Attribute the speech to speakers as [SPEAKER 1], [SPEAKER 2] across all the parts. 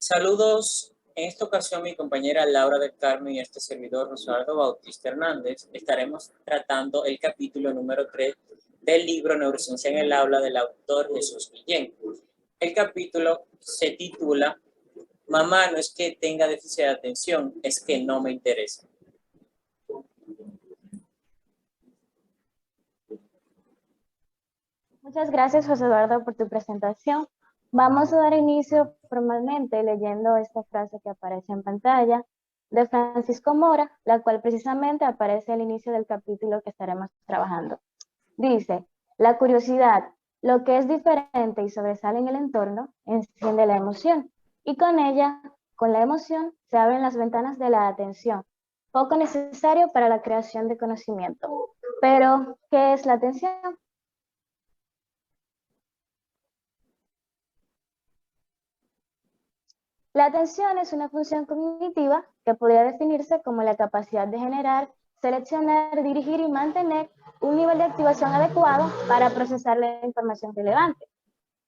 [SPEAKER 1] Saludos. En esta ocasión mi compañera Laura del Carmen y este servidor Rosaldo Bautista Hernández estaremos tratando el capítulo número 3 del libro Neurociencia en el aula del autor Jesús Guillén. El capítulo se titula Mamá, no es que tenga déficit de atención, es que no me interesa.
[SPEAKER 2] Muchas gracias, José Eduardo, por tu presentación. Vamos a dar inicio formalmente leyendo esta frase que aparece en pantalla de Francisco Mora, la cual precisamente aparece al inicio del capítulo que estaremos trabajando. Dice, la curiosidad, lo que es diferente y sobresale en el entorno, enciende la emoción, y con ella, con la emoción, se abren las ventanas de la atención, poco necesario para la creación de conocimiento. Pero, ¿qué es la atención? La atención es una función cognitiva que podría definirse como la capacidad de generar, seleccionar, dirigir y mantener un nivel de activación adecuado para procesar la información relevante.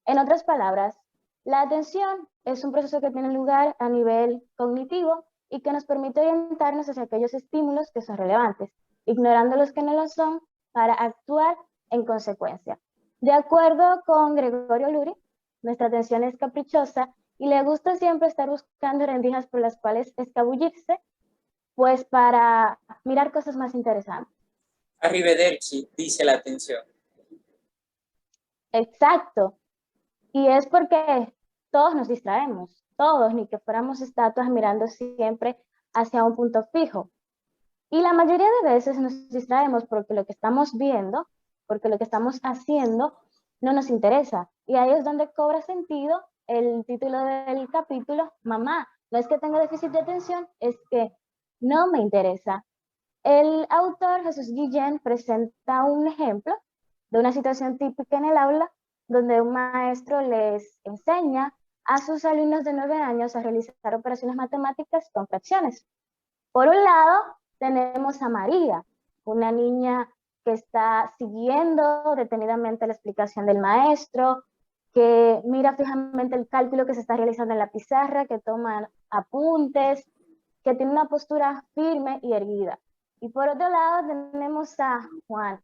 [SPEAKER 2] En otras palabras, la atención es un proceso que tiene lugar a nivel cognitivo y que nos permite orientarnos hacia aquellos estímulos que son relevantes, ignorando los que no lo son para actuar en consecuencia. De acuerdo con Gregorio Luri, nuestra atención es caprichosa y le gusta siempre estar buscando rendijas por las cuales escabullirse, pues para mirar cosas más interesantes.
[SPEAKER 1] Arrivederci, dice la atención.
[SPEAKER 2] Exacto. Y es porque todos nos distraemos, todos, ni que fuéramos estatuas mirando siempre hacia un punto fijo. Y la mayoría de veces nos distraemos porque lo que estamos viendo, porque lo que estamos haciendo no nos interesa. Y ahí es donde cobra sentido el título del capítulo, Mamá, no es que tenga déficit de atención, es que no me interesa. El autor Jesús Guillén presenta un ejemplo de una situación típica en el aula donde un maestro les enseña a sus alumnos de 9 años a realizar operaciones matemáticas con fracciones. Por un lado, tenemos a María, una niña que está siguiendo detenidamente la explicación del maestro, que mira fijamente el cálculo que se está realizando en la pizarra, que toma apuntes, que tiene una postura firme y erguida. Y por otro lado tenemos a Juan.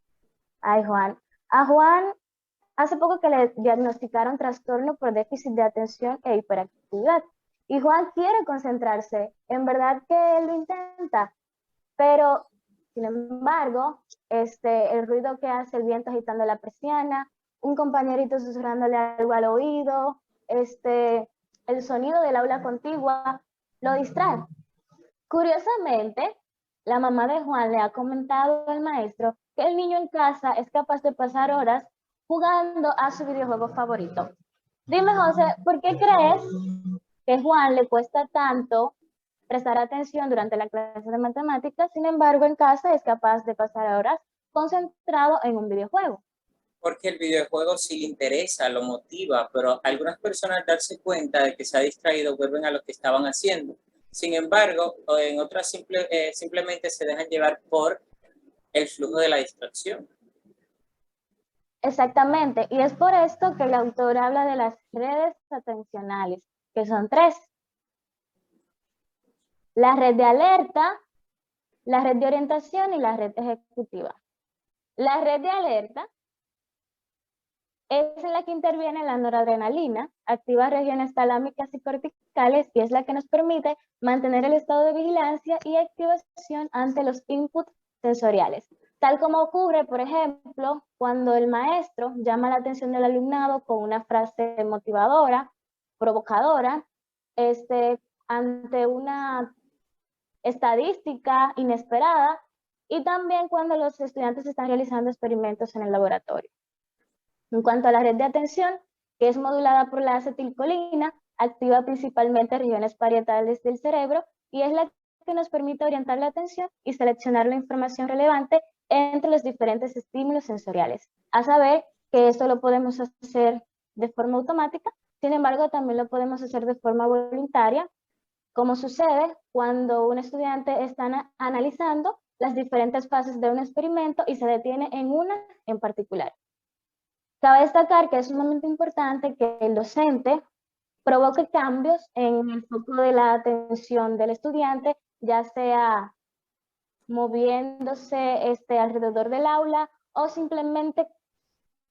[SPEAKER 2] Ay, Juan. A Juan hace poco que le diagnosticaron trastorno por déficit de atención e hiperactividad. Y Juan quiere concentrarse. En verdad que él lo intenta, pero sin embargo, el ruido que hace el viento agitando la persiana, un compañerito susurrándole algo al oído, el sonido del aula contigua, lo distrae. Curiosamente, la mamá de Juan le ha comentado al maestro que el niño en casa es capaz de pasar horas jugando a su videojuego favorito. Dime, José, ¿por qué crees que a Juan le cuesta tanto prestar atención durante la clase de matemáticas, sin embargo en casa es capaz de pasar horas concentrado en un videojuego?
[SPEAKER 1] Porque el videojuego sí le interesa, lo motiva, pero algunas personas al darse cuenta de que se ha distraído vuelven a lo que estaban haciendo. Sin embargo, en otras simplemente se dejan llevar por el flujo de la distracción.
[SPEAKER 2] Exactamente, y es por esto que el autor habla de las redes atencionales, que son 3. La red de alerta, la red de orientación y la red ejecutiva. La red de alerta es la que interviene la noradrenalina, activa regiones talámicas y corticales y es la que nos permite mantener el estado de vigilancia y activación ante los inputs sensoriales. Tal como ocurre, por ejemplo, cuando el maestro llama la atención del alumnado con una frase motivadora, provocadora, ante una estadística inesperada y también cuando los estudiantes están realizando experimentos en el laboratorio. En cuanto a la red de atención, que es modulada por la acetilcolina, activa principalmente regiones parietales del cerebro y es la que nos permite orientar la atención y seleccionar la información relevante entre los diferentes estímulos sensoriales. A saber que esto lo podemos hacer de forma automática, sin embargo también lo podemos hacer de forma voluntaria, como sucede cuando un estudiante está analizando las diferentes fases de un experimento y se detiene en una en particular. Cabe destacar que es sumamente importante que el docente provoque cambios en el foco de la atención del estudiante, ya sea moviéndose alrededor del aula o simplemente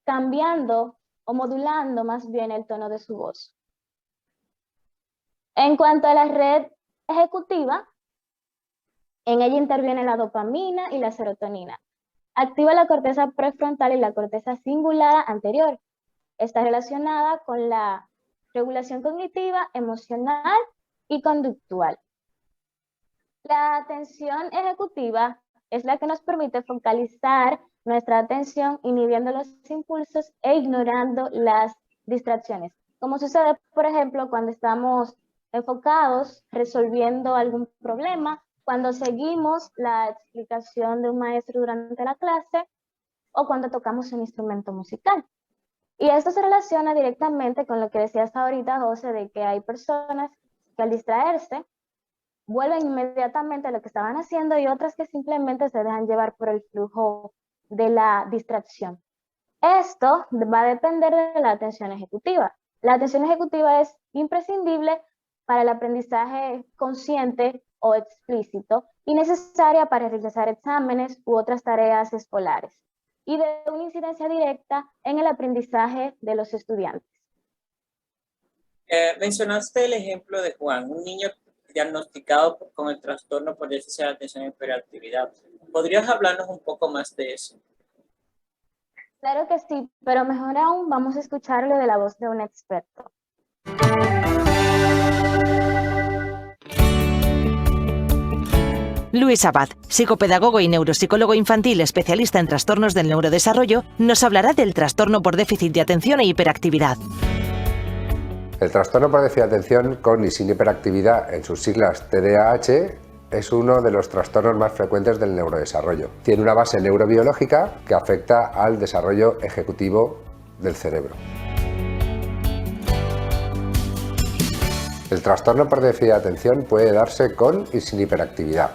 [SPEAKER 2] cambiando o modulando más bien el tono de su voz. En cuanto a la red ejecutiva, en ella interviene la dopamina y la serotonina. Activa la corteza prefrontal y la corteza cingulada anterior. Está relacionada con la regulación cognitiva, emocional y conductual. La atención ejecutiva es la que nos permite focalizar nuestra atención inhibiendo los impulsos e ignorando las distracciones. Como sucede, por ejemplo, cuando estamos enfocados resolviendo algún problema, cuando seguimos la explicación de un maestro durante la clase o cuando tocamos un instrumento musical. Y esto se relaciona directamente con lo que decías ahorita, José, de que hay personas que al distraerse vuelven inmediatamente a lo que estaban haciendo y otras que simplemente se dejan llevar por el flujo de la distracción. Esto va a depender de la atención ejecutiva. La atención ejecutiva es imprescindible para el aprendizaje consciente o explícito y necesaria para realizar exámenes u otras tareas escolares y de una incidencia directa en el aprendizaje de los estudiantes.
[SPEAKER 1] Mencionaste el ejemplo de Juan, un niño diagnosticado con el trastorno por déficit de atención y hiperactividad. ¿Podrías hablarnos un poco más de eso?
[SPEAKER 2] Claro que sí, pero mejor aún vamos a escucharlo de la voz de un experto.
[SPEAKER 3] Luis Abad, psicopedagogo y neuropsicólogo infantil especialista en trastornos del neurodesarrollo, nos hablará del trastorno por déficit de atención e hiperactividad.
[SPEAKER 4] El trastorno por déficit de atención con y sin hiperactividad, en sus siglas TDAH, es uno de los trastornos más frecuentes del neurodesarrollo. Tiene una base neurobiológica que afecta al desarrollo ejecutivo del cerebro. El trastorno por déficit de atención puede darse con y sin hiperactividad.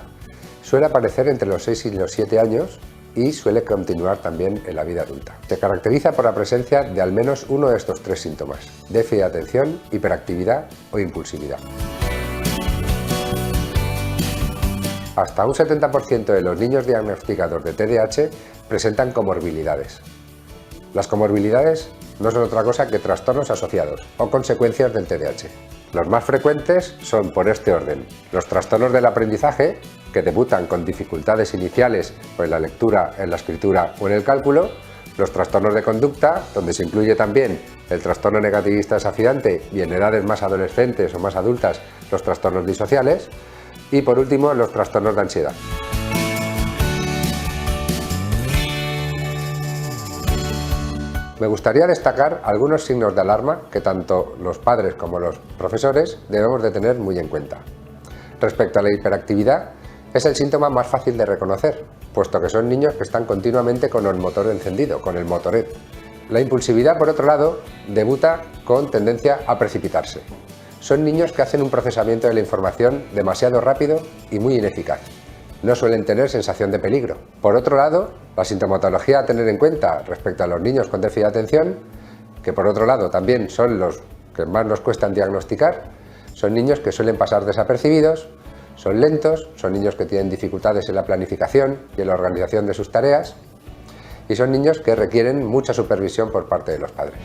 [SPEAKER 4] Suele aparecer entre los 6 y los 7 años y suele continuar también en la vida adulta. Se caracteriza por la presencia de al menos uno de estos tres síntomas: déficit de atención, hiperactividad o impulsividad. Hasta un 70% de los niños diagnosticados de TDAH presentan comorbilidades. Las comorbilidades no son otra cosa que trastornos asociados o consecuencias del TDAH. Los más frecuentes son por este orden: los trastornos del aprendizaje, que debutan con dificultades iniciales en la lectura, en la escritura o en el cálculo; los trastornos de conducta, donde se incluye también el trastorno negativista desafiante y en edades más adolescentes o más adultas los trastornos disociales; y por último los trastornos de ansiedad. Me gustaría destacar algunos signos de alarma que tanto los padres como los profesores debemos de tener muy en cuenta. Respecto a la hiperactividad, es el síntoma más fácil de reconocer, puesto que son niños que están continuamente con el motor encendido, con el motoret. La impulsividad, por otro lado, debuta con tendencia a precipitarse. Son niños que hacen un procesamiento de la información demasiado rápido y muy ineficaz. No suelen tener sensación de peligro. Por otro lado, la sintomatología a tener en cuenta respecto a los niños con déficit de atención, que por otro lado también son los que más nos cuestan diagnosticar, son niños que suelen pasar desapercibidos, son lentos, son niños que tienen dificultades en la planificación y en la organización de sus tareas, y son niños que requieren mucha supervisión por parte de los padres.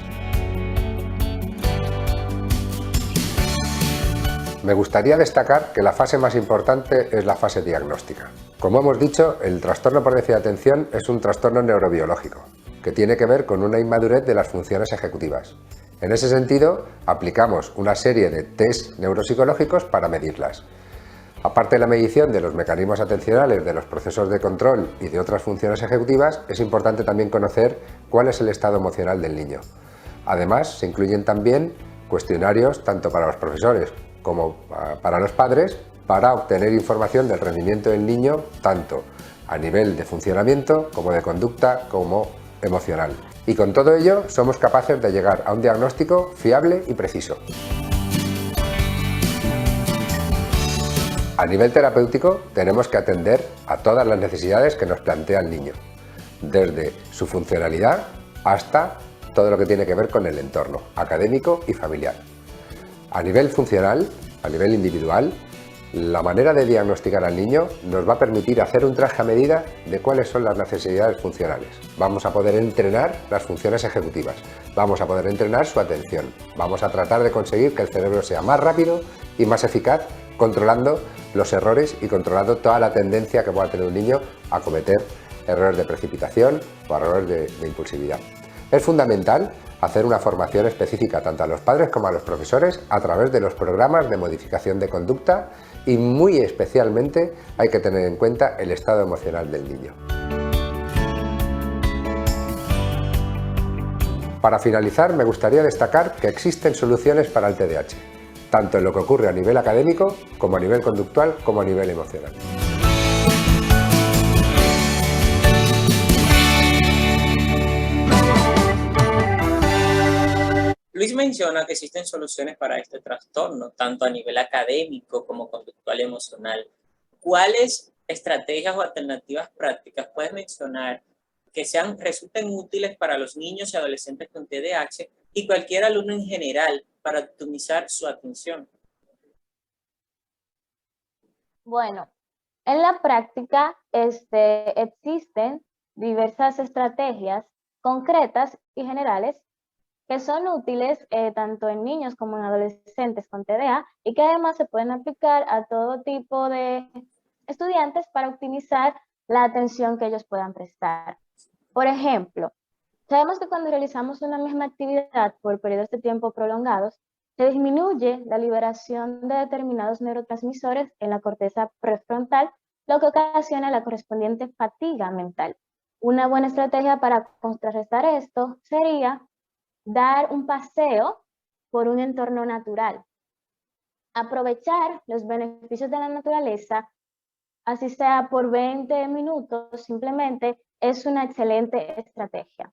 [SPEAKER 4] Me gustaría destacar que la fase más importante es la fase diagnóstica. Como hemos dicho, el trastorno por déficit de atención es un trastorno neurobiológico, que tiene que ver con una inmadurez de las funciones ejecutivas. En ese sentido, aplicamos una serie de test neuropsicológicos para medirlas. Aparte de la medición de los mecanismos atencionales, de los procesos de control y de otras funciones ejecutivas, es importante también conocer cuál es el estado emocional del niño. Además, se incluyen también cuestionarios tanto para los profesores como para los padres, para obtener información del rendimiento del niño, tanto a nivel de funcionamiento como de conducta como emocional. Y con todo ello somos capaces de llegar a un diagnóstico fiable y preciso. A nivel terapéutico tenemos que atender a todas las necesidades que nos plantea el niño, desde su funcionalidad hasta todo lo que tiene que ver con el entorno académico y familiar. A nivel funcional, a nivel individual, la manera de diagnosticar al niño nos va a permitir hacer un traje a medida de cuáles son las necesidades funcionales. Vamos a poder entrenar las funciones ejecutivas, vamos a poder entrenar su atención, vamos a tratar de conseguir que el cerebro sea más rápido y más eficaz, controlando los errores y controlando toda la tendencia que pueda tener un niño a cometer errores de precipitación o errores de impulsividad. Es fundamental hacer una formación específica tanto a los padres como a los profesores a través de los programas de modificación de conducta y muy especialmente hay que tener en cuenta el estado emocional del niño. Para finalizar, me gustaría destacar que existen soluciones para el TDAH, tanto en lo que ocurre a nivel académico, como a nivel conductual, como a nivel emocional.
[SPEAKER 1] Luis menciona que existen soluciones para este trastorno, tanto a nivel académico como conductual y emocional. ¿Cuáles estrategias o alternativas prácticas puedes mencionar que resulten útiles para los niños y adolescentes con TDAH y cualquier alumno en general para optimizar su atención?
[SPEAKER 2] Bueno, en la práctica existen diversas estrategias concretas y generales que son útiles tanto en niños como en adolescentes con TDA y que además se pueden aplicar a todo tipo de estudiantes para optimizar la atención que ellos puedan prestar. Por ejemplo, sabemos que cuando realizamos una misma actividad por periodos de tiempo prolongados, se disminuye la liberación de determinados neurotransmisores en la corteza prefrontal, lo que ocasiona la correspondiente fatiga mental. Una buena estrategia para contrarrestar esto sería dar un paseo por un entorno natural. Aprovechar los beneficios de la naturaleza, así sea por 20 minutos, simplemente es una excelente estrategia.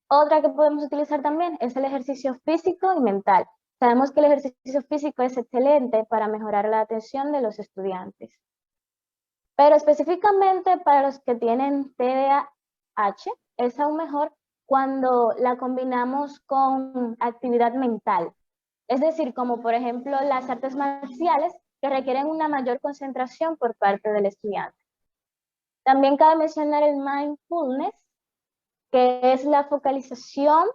[SPEAKER 2] Otra que podemos utilizar también es el ejercicio físico y mental. Sabemos que el ejercicio físico es excelente para mejorar la atención de los estudiantes. Pero específicamente para los que tienen TDAH, es aún mejor cuando la combinamos con actividad mental. Es decir, como por ejemplo las artes marciales que requieren una mayor concentración por parte del estudiante. También cabe mencionar el mindfulness, que es la focalización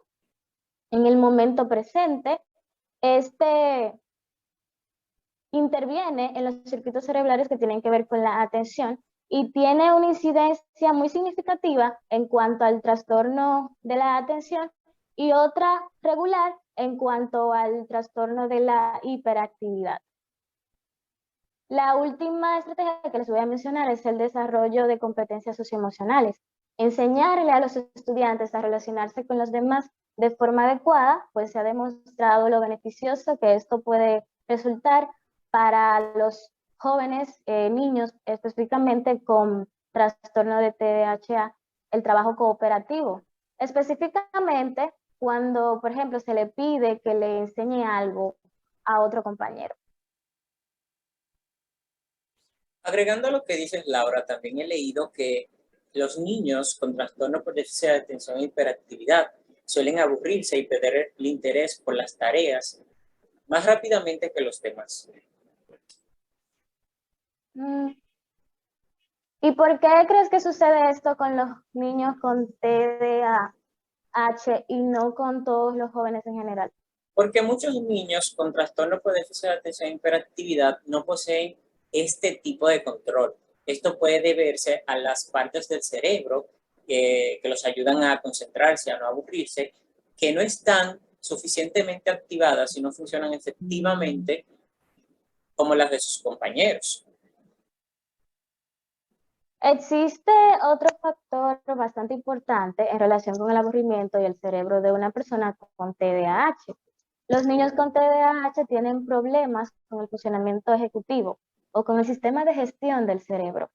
[SPEAKER 2] en el momento presente. Este interviene en los circuitos cerebrales que tienen que ver con la atención y tiene una incidencia muy significativa en cuanto al trastorno de la atención y otra regular en cuanto al trastorno de la hiperactividad. La última estrategia que les voy a mencionar es el desarrollo de competencias socioemocionales. Enseñarle a los estudiantes a relacionarse con los demás de forma adecuada, pues se ha demostrado lo beneficioso que esto puede resultar para los jóvenes, niños específicamente con trastorno de TDAH, el trabajo cooperativo. Específicamente cuando, por ejemplo, se le pide que le enseñe algo a otro compañero.
[SPEAKER 1] Agregando a lo que dices, Laura, también he leído que los niños con trastorno por déficit de atención e hiperactividad suelen aburrirse y perder el interés por las tareas más rápidamente que los demás.
[SPEAKER 2] ¿Y por qué crees que sucede esto con los niños con TDAH y no con todos los jóvenes en general?
[SPEAKER 1] Porque muchos niños con trastorno por déficit de atención e hiperactividad no poseen este tipo de control. Esto puede deberse a las partes del cerebro que los ayudan a concentrarse, a no aburrirse, que no están suficientemente activadas y no funcionan efectivamente como las de sus compañeros.
[SPEAKER 2] Existe otro factor bastante importante en relación con el aburrimiento y el cerebro de una persona con TDAH. Los niños con TDAH tienen problemas con el funcionamiento ejecutivo o con el sistema de gestión del cerebro.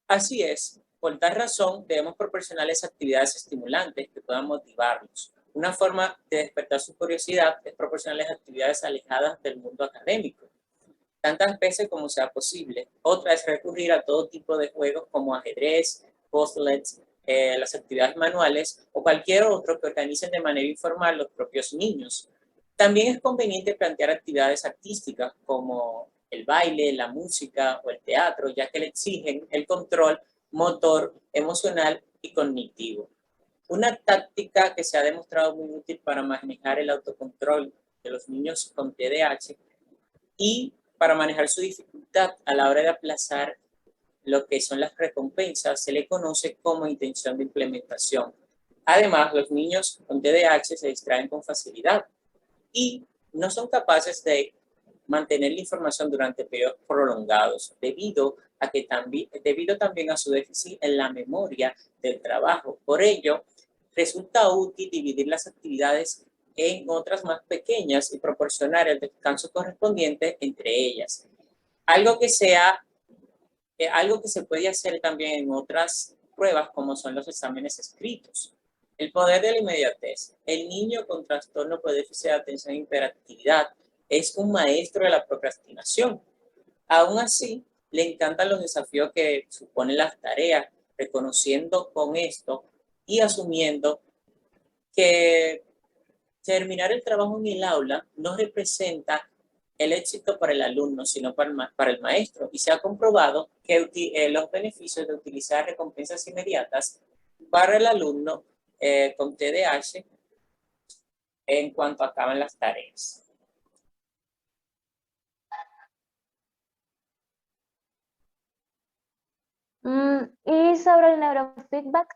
[SPEAKER 1] Así es. Por tal razón, debemos proporcionarles actividades estimulantes que puedan motivarlos. Una forma de despertar su curiosidad es proporcionarles actividades alejadas del mundo académico, tantas veces como sea posible. Otra es recurrir a todo tipo de juegos como ajedrez, puzzles, las actividades manuales o cualquier otro que organicen de manera informal los propios niños. También es conveniente plantear actividades artísticas como el baile, la música o el teatro, ya que le exigen el control motor, emocional y cognitivo. Una táctica que se ha demostrado muy útil para manejar el autocontrol de los niños con TDAH y para manejar su dificultad a la hora de aplazar lo que son las recompensas, se le conoce como intención de implementación. Además, los niños con TDAH se distraen con facilidad y no son capaces de mantener la información durante periodos prolongados, debido también a su déficit en la memoria del trabajo. Por ello, resulta útil dividir las actividades en otras más pequeñas y proporcionar el descanso correspondiente entre ellas. Algo que se puede hacer también en otras pruebas, como son los exámenes escritos. El poder de la inmediatez. El niño con trastorno por déficit de atención e hiperactividad es un maestro de la procrastinación. Aún así, le encantan los desafíos que suponen las tareas, reconociendo con esto y asumiendo que terminar el trabajo en el aula no representa el éxito para el alumno, sino para el maestro. Y se ha comprobado que los beneficios de utilizar recompensas inmediatas para el alumno con TDAH en cuanto acaban las tareas.
[SPEAKER 2] ¿Y sobre el neurofeedback?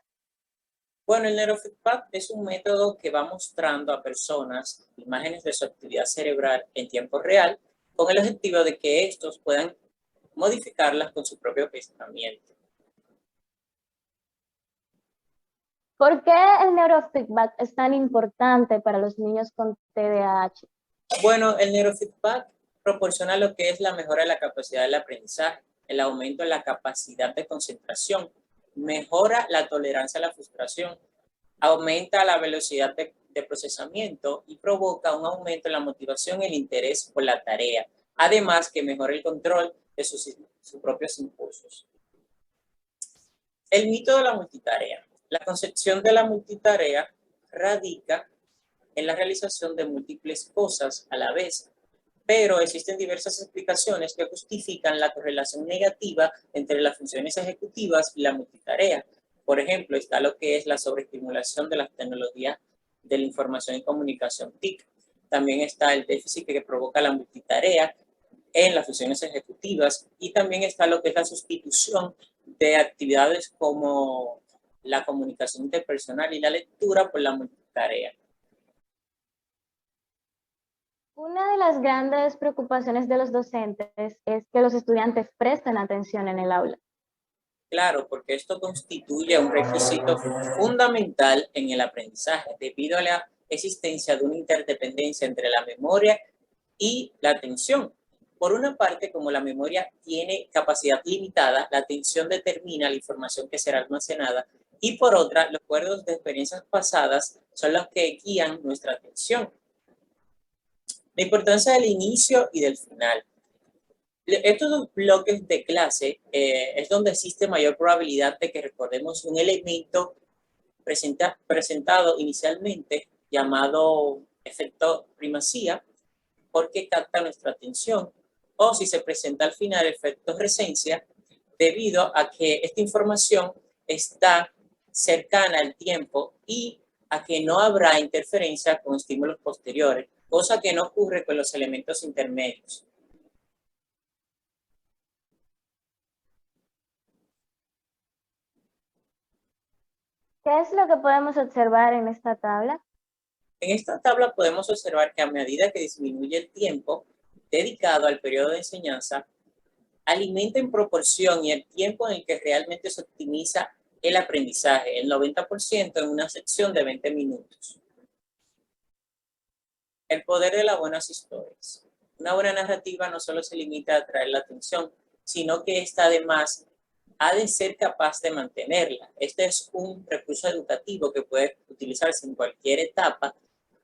[SPEAKER 1] Bueno, el neurofeedback es un método que va mostrando a personas imágenes de su actividad cerebral en tiempo real con el objetivo de que estos puedan modificarlas con su propio pensamiento.
[SPEAKER 2] ¿Por qué el neurofeedback es tan importante para los niños con TDAH?
[SPEAKER 1] Bueno, el neurofeedback proporciona lo que es la mejora de la capacidad del aprendizaje, el aumento de la capacidad de concentración, mejora la tolerancia a la frustración, aumenta la velocidad de procesamiento y provoca un aumento en la motivación y el interés por la tarea. Además, que mejora el control de sus propios impulsos. El mito de la multitarea. La concepción de la multitarea radica en la realización de múltiples cosas a la vez, pero existen diversas explicaciones que justifican la correlación negativa entre las funciones ejecutivas y la multitarea. Por ejemplo, está lo que es la sobreestimulación de las tecnologías de la información y comunicación TIC. También está el déficit que provoca la multitarea en las funciones ejecutivas y también está lo que es la sustitución de actividades como la comunicación interpersonal y la lectura por la multitarea.
[SPEAKER 2] Una de las grandes preocupaciones de los docentes es que los estudiantes presten atención en el aula.
[SPEAKER 1] Claro, porque esto constituye un requisito fundamental en el aprendizaje debido a la existencia de una interdependencia entre la memoria y la atención. Por una parte, como la memoria tiene capacidad limitada, la atención determina la información que será almacenada y por otra, los recuerdos de experiencias pasadas son los que guían nuestra atención. La importancia del inicio y del final. Estos dos bloques de clase es donde existe mayor probabilidad de que recordemos un elemento presentado inicialmente llamado efecto primacía, porque capta nuestra atención, o si se presenta al final efecto resencia, debido a que esta información está cercana al tiempo y a que no habrá interferencia con estímulos posteriores, cosa que no ocurre con los elementos intermedios.
[SPEAKER 2] ¿Qué es lo que podemos observar en esta tabla?
[SPEAKER 1] En esta tabla podemos observar que a medida que disminuye el tiempo dedicado al periodo de enseñanza, alimenta en proporción y el tiempo en el que realmente se optimiza el aprendizaje, el 90% en una sección de 20 minutos. El poder de las buenas historias. Una buena narrativa no solo se limita a atraer la atención, sino que esta además ha de ser capaz de mantenerla. Este es un recurso educativo que puede utilizarse en cualquier etapa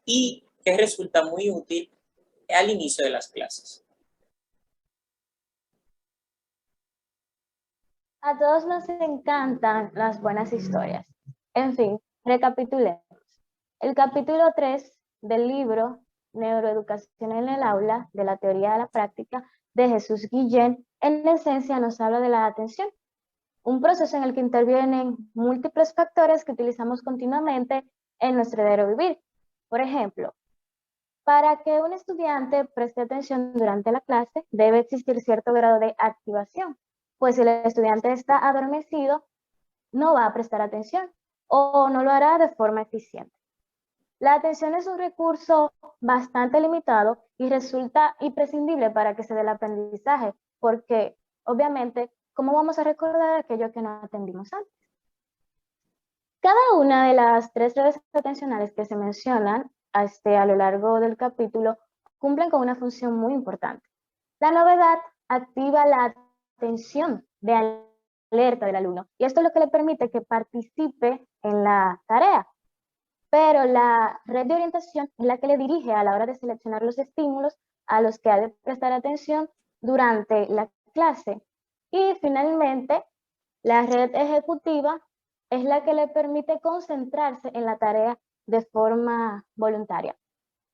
[SPEAKER 1] y que resulta muy útil al inicio de las clases.
[SPEAKER 2] A todos nos encantan las buenas historias. En fin, recapitulemos. El capítulo 3 del libro Neuroeducación en el aula, de la teoría a la práctica, de Jesús Guillén, en esencia nos habla de la atención, un proceso en el que intervienen múltiples factores que utilizamos continuamente en nuestro diario vivir. Por ejemplo, para que un estudiante preste atención durante la clase, debe existir cierto grado de activación, pues si el estudiante está adormecido, no va a prestar atención o no lo hará de forma eficiente. La atención es un recurso bastante limitado y resulta imprescindible para que se dé el aprendizaje, porque obviamente, ¿cómo vamos a recordar aquello que no atendimos antes? Cada una de las 3 redes atencionales que se mencionan a lo largo del capítulo cumplen con una función muy importante. La novedad activa la atención de alerta del alumno y esto es lo que le permite que participe en la tarea. Pero la red de orientación es la que le dirige a la hora de seleccionar los estímulos a los que ha de prestar atención durante la clase. Y finalmente, la red ejecutiva es la que le permite concentrarse en la tarea de forma voluntaria.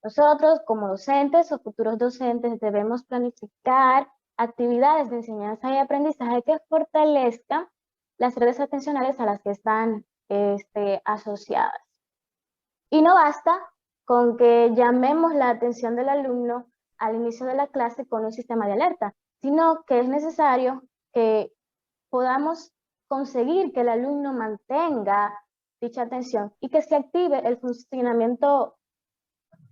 [SPEAKER 2] Nosotros, como docentes o futuros docentes, debemos planificar actividades de enseñanza y aprendizaje que fortalezcan las redes atencionales a las que están asociadas. Y no basta con que llamemos la atención del alumno al inicio de la clase con un sistema de alerta, sino que es necesario que podamos conseguir que el alumno mantenga dicha atención y que se active el funcionamiento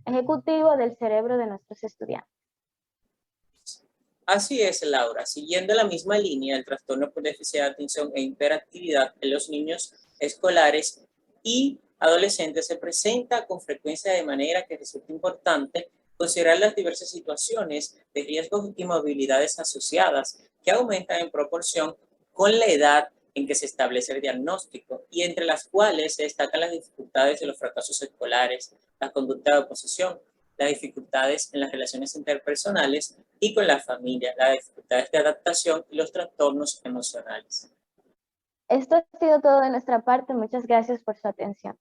[SPEAKER 2] ejecutivo del cerebro de nuestros estudiantes.
[SPEAKER 1] Así es, Laura. Siguiendo la misma línea, el trastorno por déficit de atención e hiperactividad en los niños escolares y adolescentes se presenta con frecuencia, de manera que resulta importante considerar las diversas situaciones de riesgos y movilidades asociadas que aumentan en proporción con la edad en que se establece el diagnóstico y entre las cuales se destacan las dificultades de los fracasos escolares, la conducta de oposición, las dificultades en las relaciones interpersonales y con la familia, las dificultades de adaptación y los trastornos emocionales.
[SPEAKER 2] Esto ha sido todo de nuestra parte. Muchas gracias por su atención.